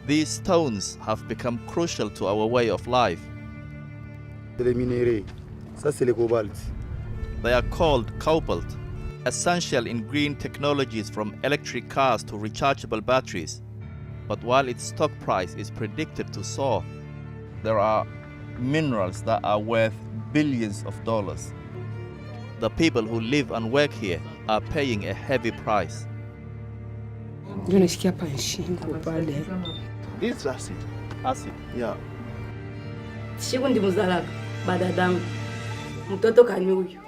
These stones have become crucial to our way of life. Les minerais, ça c'est le cobalt. They are called cobalt, essential in green technologies from electric cars to rechargeable batteries. But while its stock price is predicted to soar, there are minerals that are worth billions of dollars. The people who live and work here are paying a heavy price. This acid. Acid. Yeah. Siku ndimuzalaka badadangu mtoto kanyuyu.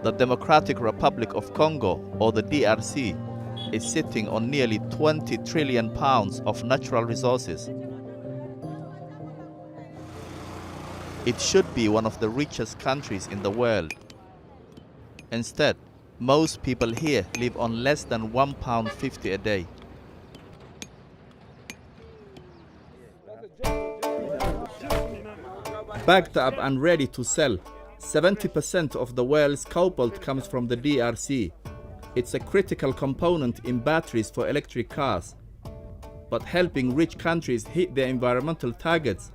The Democratic Republic of Congo, or the DRC, is sitting on nearly 20 trillion pounds of natural resources. It should be one of the richest countries in the world. Instead, most people here live on less than £1.50 a day. Backed up and ready to sell, 70% of the world's cobalt comes from the DRC. It's a critical component in batteries for electric cars. But helping rich countries hit their environmental targets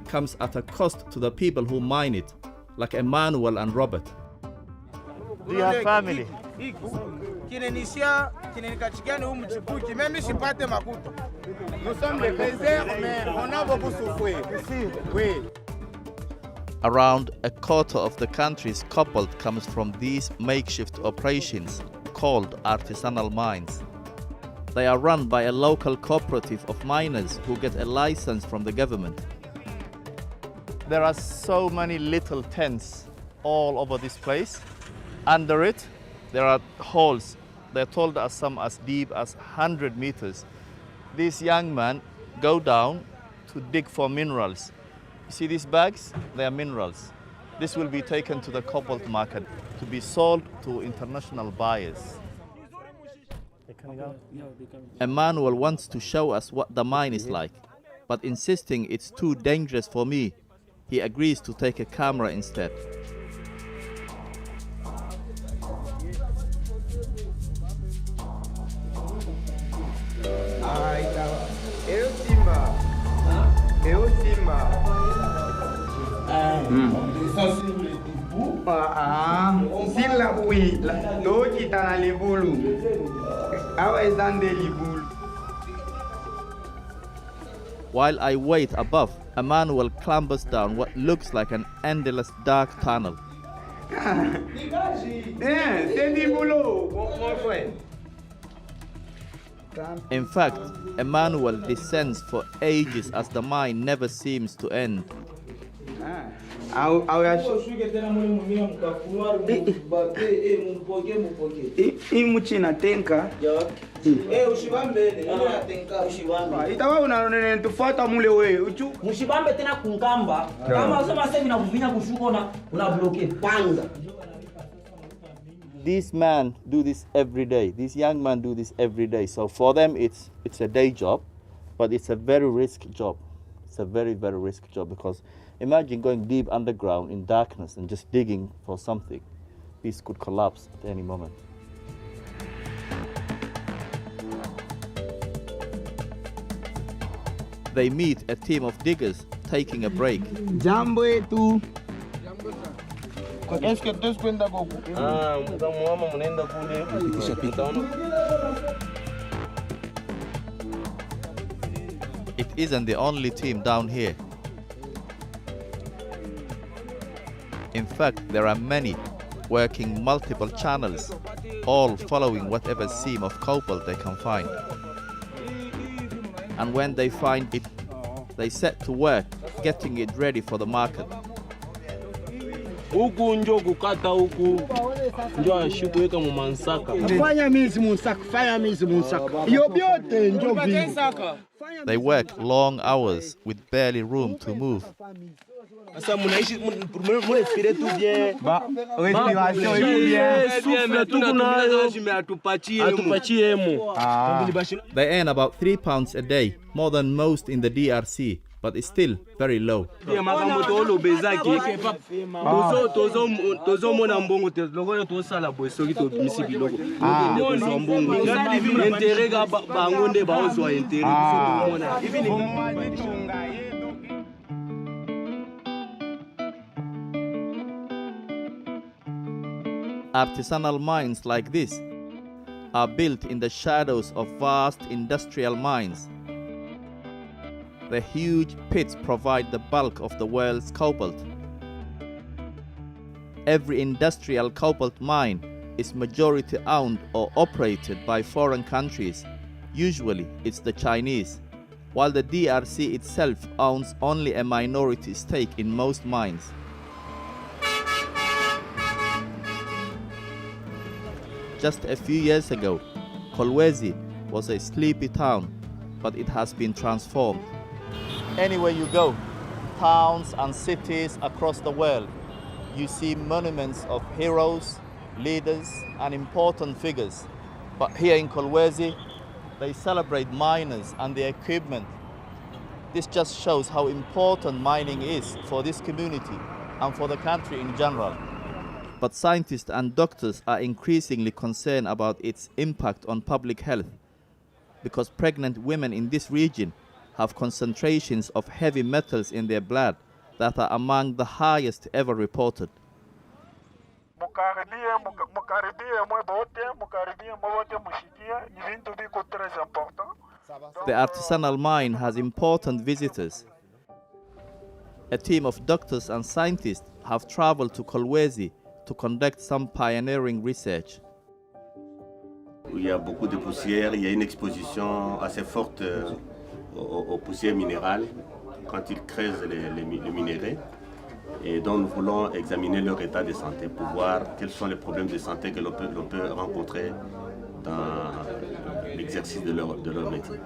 comes at a cost to the people who mine it, like Emmanuel and Robert. Do you have family? Around a quarter of the country's cobalt comes from these makeshift operations called artisanal mines. They are run by a local cooperative of miners who get a license from the government. There are so many little tents all over this place. Under it, there are holes. They're told as some as deep as 100 meters. These young men go down to dig for minerals. You see these bags? They are minerals. This will be taken to the cobalt market to be sold to international buyers. Emmanuel wants to show us what the mine is like, but insisting it's too dangerous for me, he agrees to take a camera instead. While I wait above, Emmanuel clambers down what looks like an endless dark tunnel. In fact, Emmanuel descends for ages as the mine never seems to end. These men do this every day. These young men do this every day. So for them, it's a day job, but it's a very risky job. It's a very, very risky job because imagine going deep underground in darkness and just digging for something. This could collapse at any moment. They meet a team of diggers taking a break. It isn't the only team down here. In fact, there are many working multiple channels, all following whatever seam of cobalt they can find. And when they find it, they set to work getting it ready for the market. ndio ashi kuweka mu mansaka. They work long hours with barely room to move. Sasa mnaishi mnespire tu bien. Respiration atupatie mu. They earn about £3 a day, more than most in the DRC, but it's still very low. Artisanal mines like this are built in the shadows of vast industrial mines. The huge pits provide the bulk of the world's cobalt. Every industrial cobalt mine is majority owned or operated by foreign countries. Usually it's the Chinese, while the DRC itself owns only a minority stake in most mines. Just a few years ago, Kolwezi was a sleepy town, but it has been transformed. Anywhere you go, towns and cities across the world, you see monuments of heroes, leaders, and important figures. But here in Kolwezi, they celebrate miners and their equipment. This just shows how important mining is for this community and for the country in general. But scientists and doctors are increasingly concerned about its impact on public health, because pregnant women in this region have concentrations of heavy metals in their blood that are among the highest ever reported. The artisanal mine has important visitors. A team of doctors and scientists have traveled to Kolwezi to conduct some pioneering research. Il y a beaucoup de poussières, il y a une exposition assez forte aux poussières minérales quand ils creusent les minéraux, et donc nous voulons examiner leur état de santé pour voir quels sont les problèmes de santé que l'on peut rencontrer dans l'exercice de leur métier.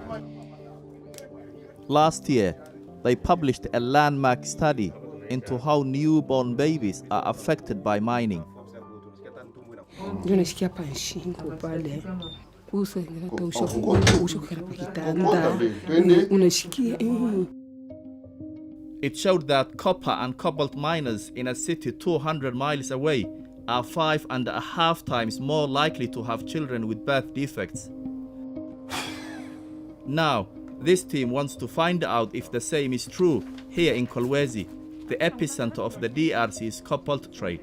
Last year, they published a landmark study into how newborn babies are affected by mining. It showed that copper and cobalt miners in a city 200 miles away are 5.5 times more likely to have children with birth defects. Now, this team wants to find out if the same is true here in Kolwezi, the epicenter of the DRC's cobalt trade.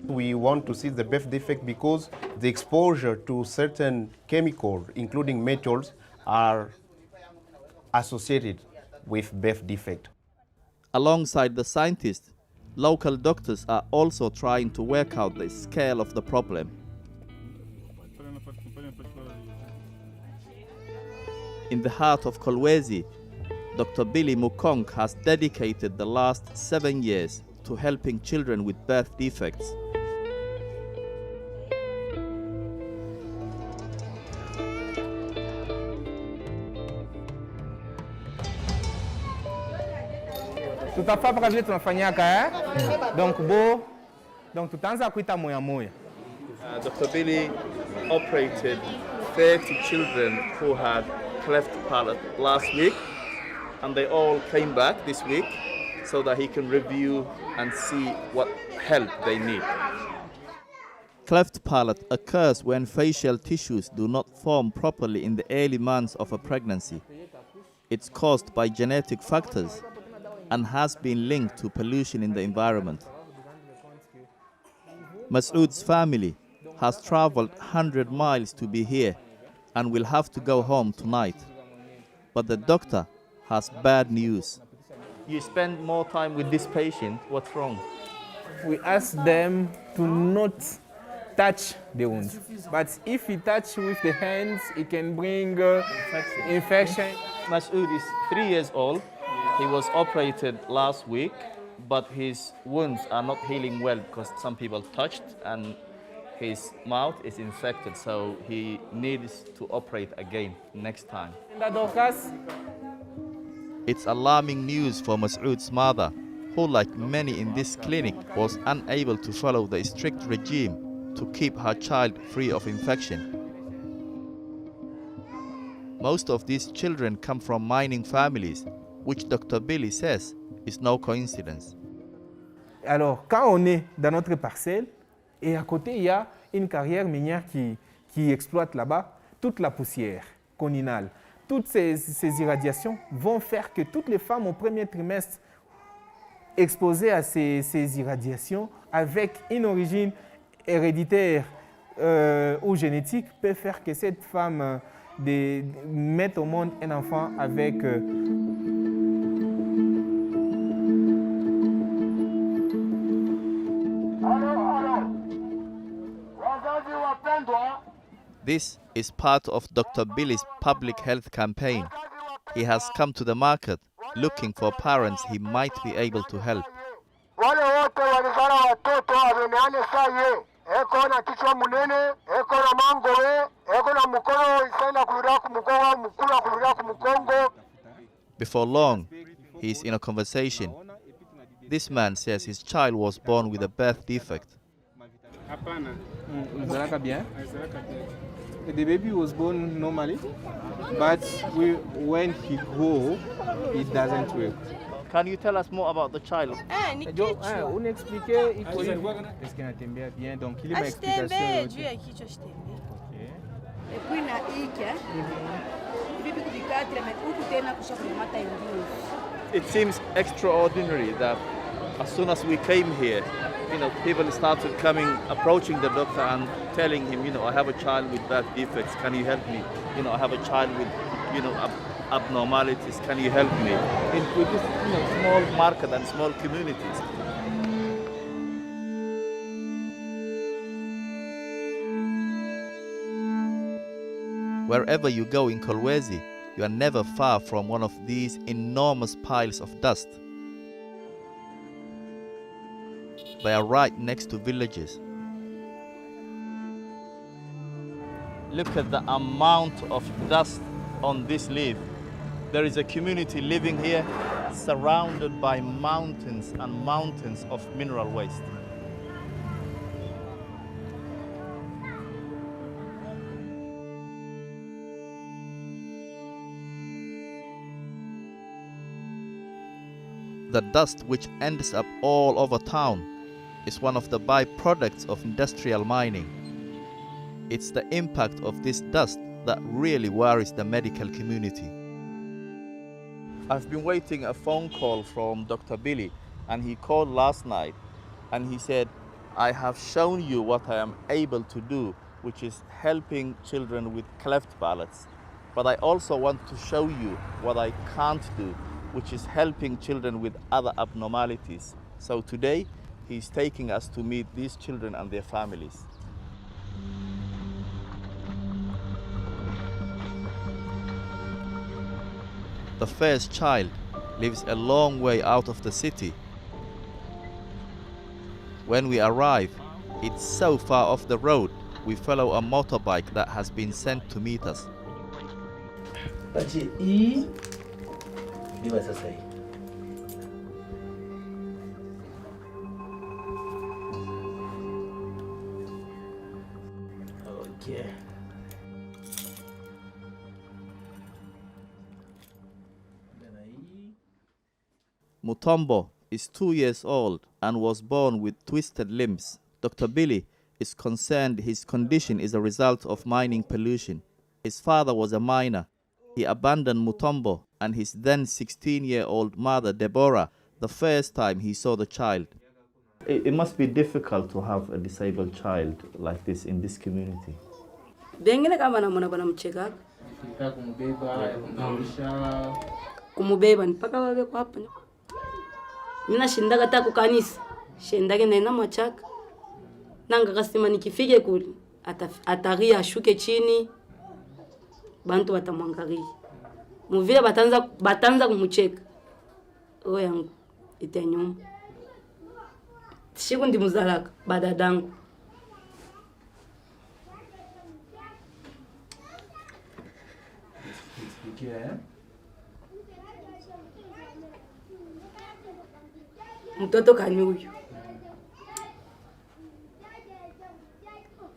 We want to see the birth defect because the exposure to certain chemicals, including metals, are associated with birth defect. Alongside the scientists, local doctors are also trying to work out the scale of the problem. In the heart of Kolwezi, Dr. Billy Mukong has dedicated the last 7 years to helping children with birth defects. Tutafaa paka vile tunafanyaka donc tutaanza kuita moya moya. Dr. Billy operated 30 children who had cleft palate last week, and they all came back this week so that he can review and see what help they need. Cleft palate occurs when facial tissues do not form properly in the early months of a pregnancy. It's caused by genetic factors and has been linked to pollution in the environment. Masoud's family has traveled 100 miles to be here and will have to go home tonight. But the doctor has bad news. You spend more time with this patient. What's wrong? We ask them to not touch the wound. But if he touch with the hands, it can bring infection. Masoud is 3 years old. He was operated last week, but his wounds are not healing well because some people touched and His mouth is infected, so he needs to operate again next time. It's alarming news for Masoud's mother, who, like many in this clinic, was unable to follow the strict regime to keep her child free of infection. Most of these children come from mining families, which Dr. Billy says is no coincidence. Alors, quand on est dans notre parcelle, et à côté, il y a une carrière minière qui exploite là-bas toute la poussière qu'on inhale. Toutes ces irradiations vont faire que toutes les femmes au premier trimestre exposées à ces irradiations avec une origine héréditaire ou génétique peuvent faire que cette femme mette au monde un enfant avec This is part of Dr. Billy's public health campaign. He has come to the market looking for parents he might be able to help. Before long, he is in a conversation. This man says his child was born with a birth defect. The baby was born normally, but when he grows, it doesn't work. Can you tell us more about the child? On expliquait, il faut est-ce qu'il atembea bien, donc il m'a explication. It seems extraordinary that as soon as we came here, people started approaching the doctor and telling him, I have a child with birth defects, can you help me? I have a child with, abnormalities, can you help me? With this, small market and small communities. Wherever you go in Kolwezi, you are never far from one of these enormous piles of dust. They are right next to villages. Look at the amount of dust on this leaf. There is a community living here surrounded by mountains and mountains of mineral waste. The dust, which ends up all over town, is one of the byproducts of industrial mining. It's the impact of this dust that really worries the medical community. I've been waiting a phone call from Dr. Billy, and he called last night and he said, I have shown you what I am able to do, which is helping children with cleft palates. But I also want to show you what I can't do, which is helping children with other abnormalities. So today, he's taking us to meet these children and their families. The first child lives a long way out of the city. When we arrive, it's so far off the road, we follow a motorbike that has been sent to meet us. Okay. Mutombo is 2 years old and was born with twisted limbs. Dr. Billy is concerned his condition is a result of mining pollution. His father was a miner. He abandoned Mutombo and his then 16-year-old mother, Deborah, the first time he saw the child. It must be difficult to have a disabled child like this in this community. Dengine kama namona banamcheka. Kumubeba mpaka wawe kwa hapa. Mina shindaga ta kukanisa. Shindaga nenda machaka. Nanga kasema nikifike kule ataria ashuke chini. Bantu watamwangalia. Muvile batanza kumucheka. Roho yangu itanyuma. Siku ndi muzalaka badadangu. Mtoto kani huyu?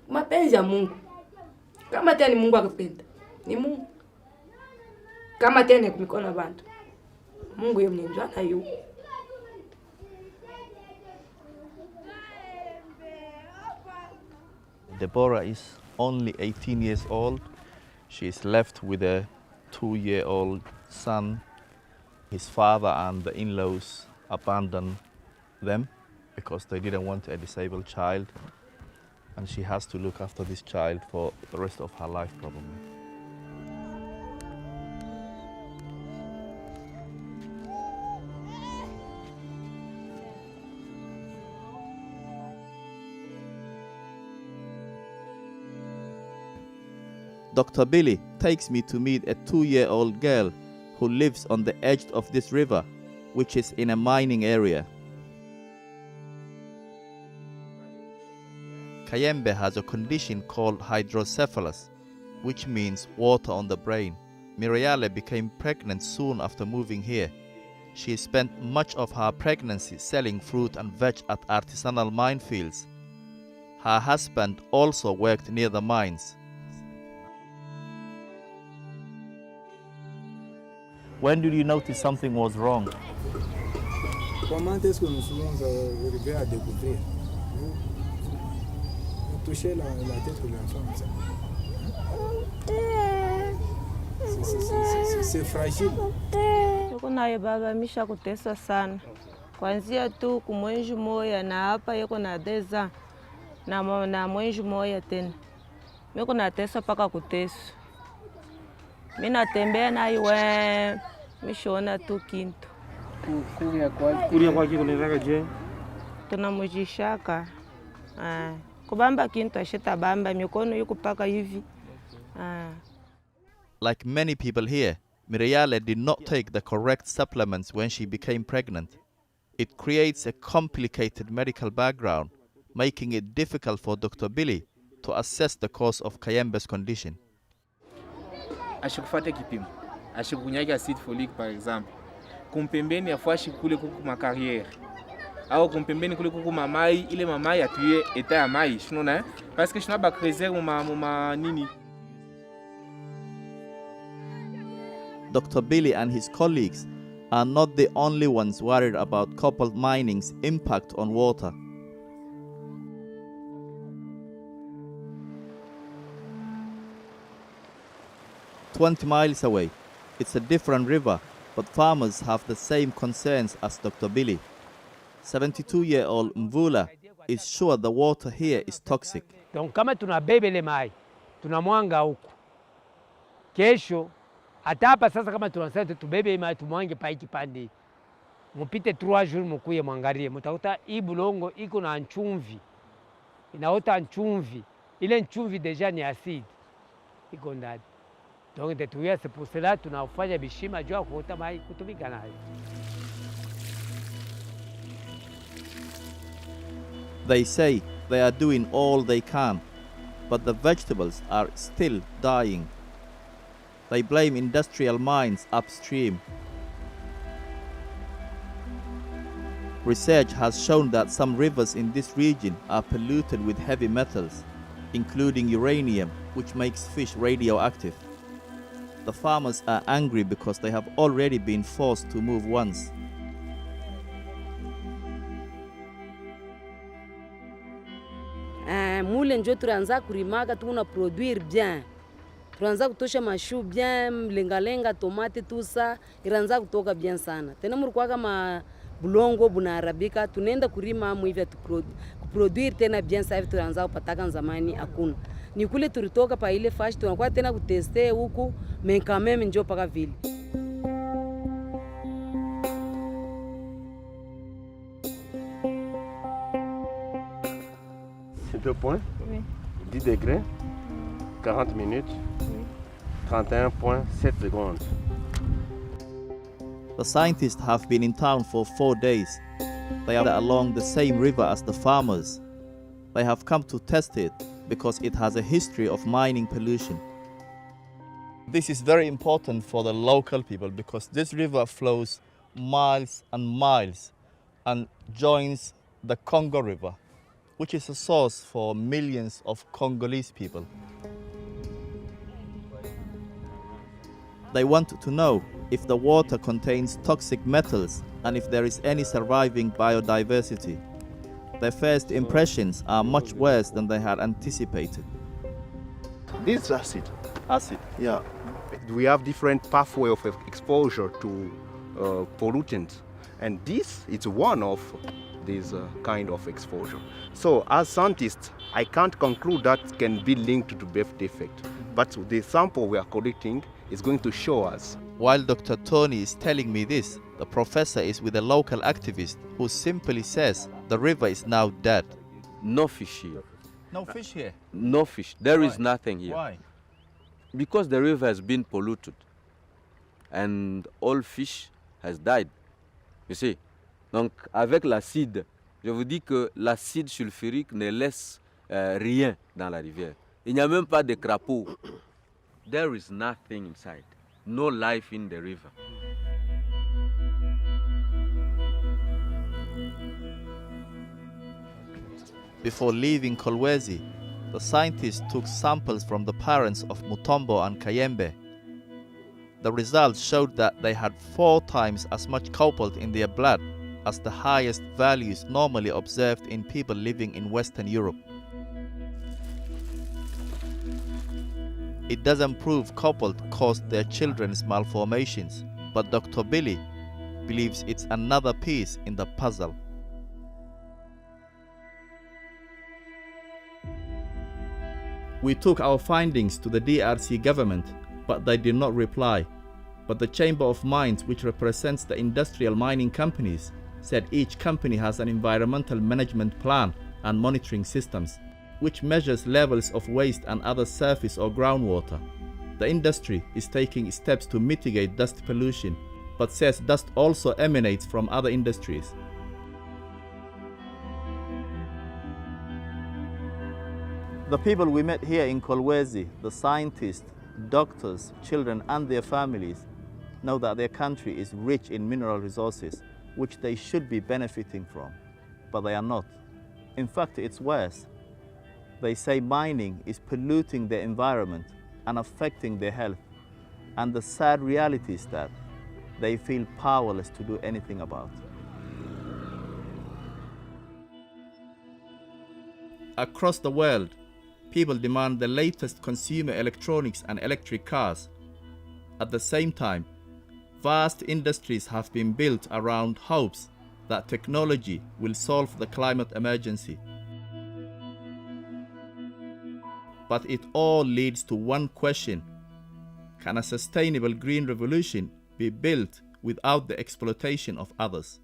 Mapenzi ya Mungu. Kama tena ni Mungu akapenda, ni Mungu. Kama tena kumikono bantu, Mungu yeye mnenjwa na yu. Deborah is only 18 years old. She is left with a 2-year-old son. His father and the in-laws abandoned them because they didn't want a disabled child. And she has to look after this child for the rest of her life, probably. Dr. Billy takes me to meet a 2-year-old girl who lives on the edge of this river, which is in a mining area. Kayembe has a condition called hydrocephalus, which means water on the brain. Miriale became pregnant soon after moving here. She spent much of her pregnancy selling fruit and veg at artisanal minefields. Her husband also worked near the mines. When did you notice something was wrong? Comment est-ce que nous sommes arrivés à découvrir? Vous touchez la tête de l'enfant. C'est fragile. Yuko naye baba misha kuteswa sana. Kuanzia tu kumwenji moya na hapa yuko na deza na mwenji moya tena. Mimi kuna teswa paka kuteswa. Mimi natembea naye we mishona tu kintu. Kuria kwa kiko nitaka je? Tunamujishaka. Kubamba kintu ashita bamba mikono yuko paka hivi. Like many people here, Miriale did not take the correct supplements when she became pregnant. It creates a complicated medical background, making it difficult for Dr. Billy to assess the cause of Kayembe's condition. Ashikufuata kipimo, ashikunyaki acid folique par exemple, kumpembeni afuashi kule kuku makariere, au kumpembeni kule kuku mamai, ile mamai atuye eta ya mai, shunona parce que shuna bakrezer muma nini. Dr. Billy and his colleagues are not the only ones worried about cobalt mining's impact on water. "20 miles away, it's a different river, but farmers have the same concerns as Dr. Billy. 72-year-old Mvula is sure the water here is toxic. Donc kama tunabebe ile mai, tunamwanga huku. Kesho hata hapa sasa kama tunasema tubebe mai tumwange pa kipande. Mupite 3 jours mukuye mwangalie, mtakuta hii bulongo iko na nchumvi. Inaota nchumvi. Ile nchumvi deja ni acide. Iko ndani. Donc c'est pour cela tunafanya bishima jua kuota mai kutumika nayo. They say they are doing all they can, but the vegetables are still dying. They blame industrial mines upstream. Research has shown that some rivers in this region are polluted with heavy metals, including uranium, which makes fish radioactive. The farmers are angry because they have already been forced to move once. Mule njo tunaanza kurimaka tuna produire bien. Tunaanza kutosha mashu bien, lenga tomate tusa, iraanza kutoka bien sana. Tena murikuwa kama bulongo bunaharabika, tunaenda kurima amu hivi kuproduire tena bien sa hivi tunaanza kupataka zamani hakuna. Ni kule tulitoka pa ile fashi tunakuwa tena kuteste huku, mais quand même njo paka vile. C'est 2 points, oui. 10 degrés, 40 minutes, oui. 31.7 secondes. The scientists have been in town for 4 days. They are along the same river as the farmers. They have come to test it because it has a history of mining pollution. This is very important for the local people because this river flows miles and miles and joins the Congo River, which is a source for millions of Congolese people. They want to know if the water contains toxic metals and if there is any surviving biodiversity. Their first impressions are much worse than they had anticipated. This acid, Yeah. we have different pathway of exposure to pollutants, and this is one of these kind of exposure. So as scientists, I can't conclude that can be linked to birth defect, but the sample we are collecting is going to show us. While Dr. Tony is telling me this, the professor is with a local activist who simply says the river is now dead. No fish here. No fish here. No fish. There is nothing here. Why? Because the river has been polluted and all fish has died. You see? Donc avec l'acide, je vous dis que l'acide sulfurique ne laisse rien dans la rivière. Il n'y a même pas de crapauds. There is nothing inside. No life in the river. Before leaving Kolwezi, the scientists took samples from the parents of Mutombo and Kayembe. The results showed that they had 4 times as much cobalt in their blood as the highest values normally observed in people living in Western Europe. It doesn't prove cobalt caused their children's malformations, but Dr. Billy believes it's another piece in the puzzle. We took our findings to the DRC government, but they did not reply. But the Chamber of Mines, which represents the industrial mining companies, said each company has an environmental management plan and monitoring systems, which measures levels of waste and other surface or groundwater. The industry is taking steps to mitigate dust pollution, but says dust also emanates from other industries. The people we met here in Kolwezi, the scientists, doctors, children and their families, know that their country is rich in mineral resources, which they should be benefiting from, but they are not. In fact, it's worse. They say mining is polluting their environment and affecting their health, and the sad reality is that they feel powerless to do anything about it. Across the world, people demand the latest consumer electronics and electric cars. At the same time, vast industries have been built around hopes that technology will solve the climate emergency. But it all leads to one question: can a sustainable green revolution be built without the exploitation of others?